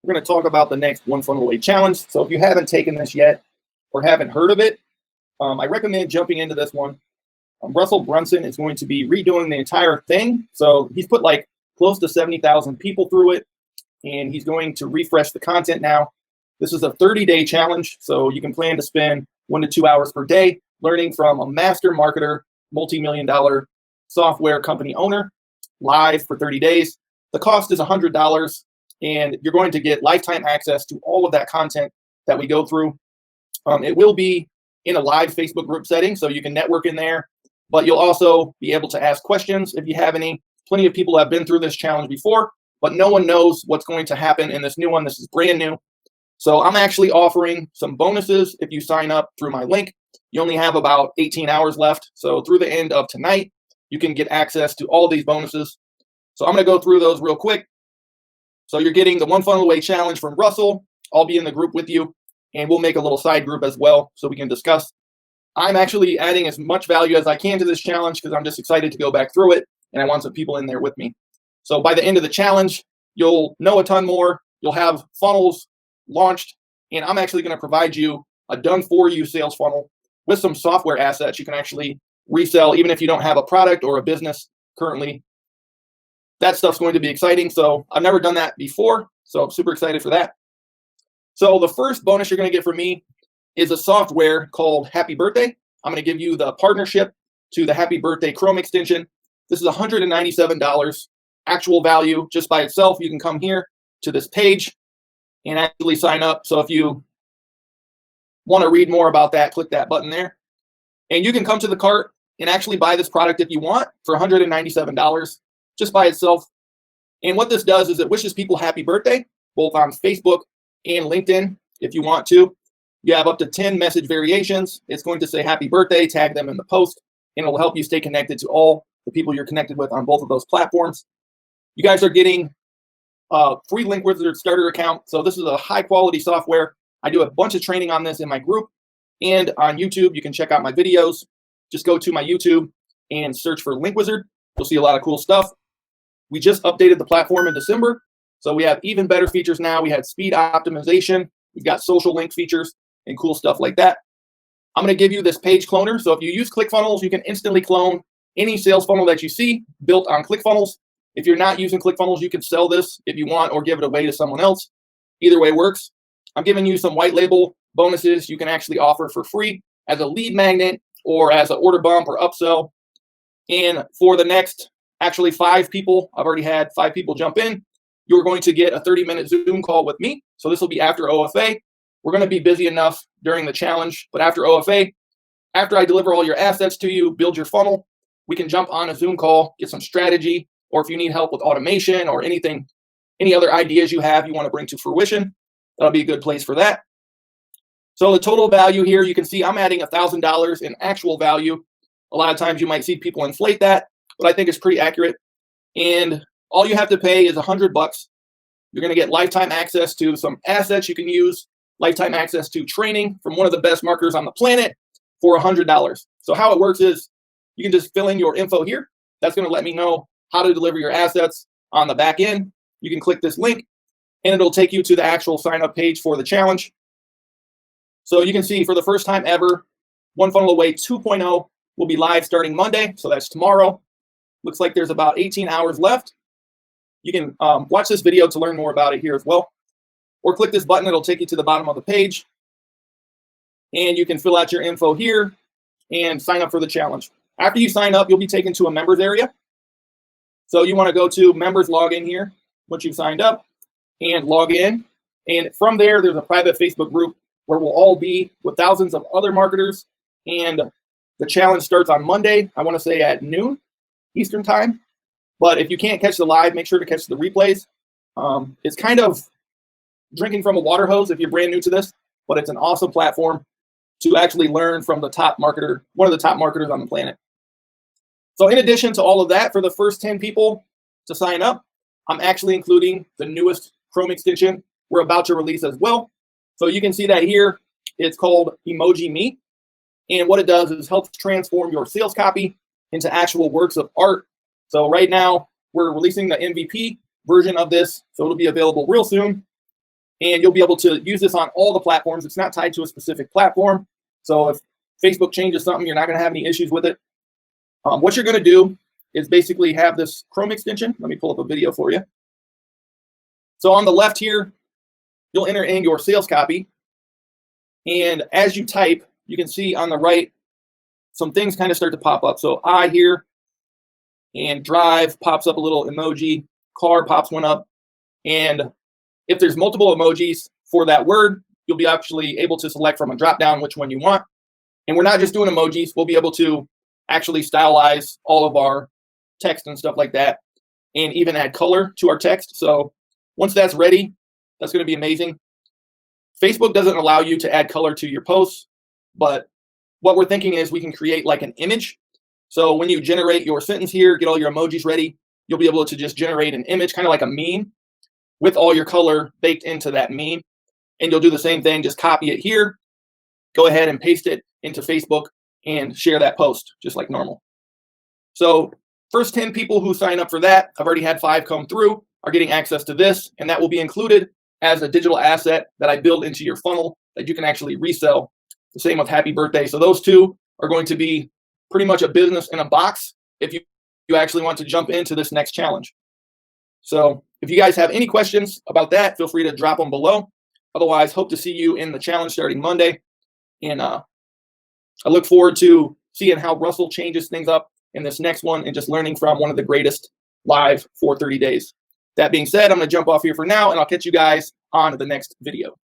We're going to talk about the next One Funnel Away challenge. So if you haven't taken this yet or haven't heard of it, I recommend jumping into this one. Russell Brunson is going to be redoing the entire thing. So he's put like close to 70,000 people through it, and he's going to refresh the content now. This is a 30-day challenge, so you can plan to spend 1 to 2 hours per day learning from a master marketer, multi-million-dollar software company owner, live for 30 days. The cost is $100, and you're going to get lifetime access to all of that content that we go through. It will be in a live Facebook group setting, so you can network in there, but you'll also be able to ask questions if you have any. Plenty of people have been through this challenge before, but no one knows what's going to happen in this new one. This is brand new. So I'm actually offering some bonuses if you sign up through my link. You only have about 18 hours left. So through the end of tonight, you can get access to all these bonuses. So I'm going to go through those real quick. So you're getting the One Funnel Away challenge from Russell. I'll be in the group with you, and we'll make a little side group as well so we can discuss. I'm actually adding as much value as I can to this challenge because I'm just excited to go back through it, and I want some people in there with me. So by the end of the challenge, you'll know a ton more. You'll have funnels launched, and I'm actually going to provide you a done-for-you sales funnel with some software assets you can actually resell, even if you don't have a product or a business currently. That stuff's going to be exciting. So I've never done that before, so I'm super excited for that. So the first bonus you're going to get from me is a software called Happy Birthday. I'm going to give you the partnership to the Happy Birthday Chrome extension. This is $197 actual value just by itself. You can come here to this page and actually sign up. So if you want to read more about that, click that button there. And you can come to the cart and actually buy this product if you want for $197 just by itself. And what this does is it wishes people happy birthday, both on Facebook and LinkedIn if you want to. You have up to 10 message variations. It's going to say happy birthday, tag them in the post, and it'll help you stay connected to all the people you're connected with on both of those platforms. You guys are getting a free Link Wizard starter account. So this is a high quality software. I do a bunch of training on this in my group and on YouTube. You can check out my videos. Just go to my YouTube and search for Link Wizard. You'll see a lot of cool stuff. We just updated the platform in December, so we have even better features now. We had speed optimization. We've got social link features and cool stuff like that. I'm going to give you this page cloner. So if you use ClickFunnels, you can instantly clone any sales funnel that you see built on ClickFunnels. If you're not using ClickFunnels, you can sell this if you want or give it away to someone else. Either way works. I'm giving you some white label bonuses you can actually offer for free as a lead magnet or as an order bump or upsell. And for the next, actually 5 people, I've already had 5 people jump in, you're going to get a 30-minute Zoom call with me. So this will be after OFA. We're going to be busy enough during the challenge, but after OFA, after I deliver all your assets to you, build your funnel, we can jump on a Zoom call, get some strategy, or if you need help with automation or anything, any other ideas you have you want to bring to fruition, that'll be a good place for that. So the total value here, you can see I'm adding $1,000 in actual value. A lot of times you might see people inflate that, but I think it's pretty accurate. And all you have to pay is $100. You're going to get lifetime access to some assets you can use, lifetime access to training from one of the best marketers on the planet for $100. So how it works is you can just fill in your info here. That's going to let me know how to deliver your assets on the back end. You can click this link and it'll take you to the actual sign up page for the challenge. So you can see for the first time ever, One Funnel Away 2.0 will be live starting Monday. So that's tomorrow. Looks like there's about 18 hours left. You can watch this video to learn more about it here as well. Or click this button, it'll take you to the bottom of the page. And you can fill out your info here and sign up for the challenge. After you sign up, you'll be taken to a members area. So you want to go to members login here once you've signed up and log in. And from there, there's a private Facebook group where we'll all be with thousands of other marketers. And the challenge starts on Monday, I want to say at noon Eastern time. But if you can't catch the live, make sure to catch the replays. It's kind of drinking from a water hose if you're brand new to this, but it's an awesome platform to actually learn from the top marketer, one of the top marketers on the planet. So in addition to all of that, for the first 10 people to sign up, I'm actually including the newest Chrome extension we're about to release as well. So you can see that here. It's called Emoji Me. And what it does is helps transform your sales copy into actual works of art. So right now, we're releasing the MVP version of this, so it'll be available real soon. and you'll be able to use this on all the platforms. It's not tied to a specific platform. So if Facebook changes something, you're not going to have any issues with it. What you're going to do is basically have this Chrome extension. Let me pull up a video for you. So on the left here, you'll enter in your sales copy. And as you type, you can see on the right, some things kind of start to pop up. So I here, and drive pops up a little emoji, car pops one up. And if there's multiple emojis for that word, you'll be actually able to select from a drop down which one you want. And we're not just doing emojis, we'll be able to actually stylize all of our text and stuff like that, and even add color to our text. So once that's ready, that's going to be amazing. Facebook doesn't allow you to add color to your posts, but what we're thinking is we can create like an image. So when you generate your sentence here, get all your emojis ready, you'll be able to just generate an image, kind of like a meme, with all your color baked into that meme. And you'll do the same thing, just copy it here, go ahead and paste it into Facebook and share that post just like normal. So first 10 people who sign up for that, I've already had 5 come through, are getting access to this, and that will be included as a digital asset that I build into your funnel that you can actually resell. The same with Happy Birthday. So those 2 are going to be pretty much a business in a box if you actually want to jump into this next challenge. So if you guys have any questions about that, feel free to drop them below. Otherwise, hope to see you in the challenge starting Monday. And I look forward to seeing how Russell changes things up in this next one and just learning from one of the greatest live for 30 days. That being said, I'm going to jump off here for now, and I'll catch you guys on the next video.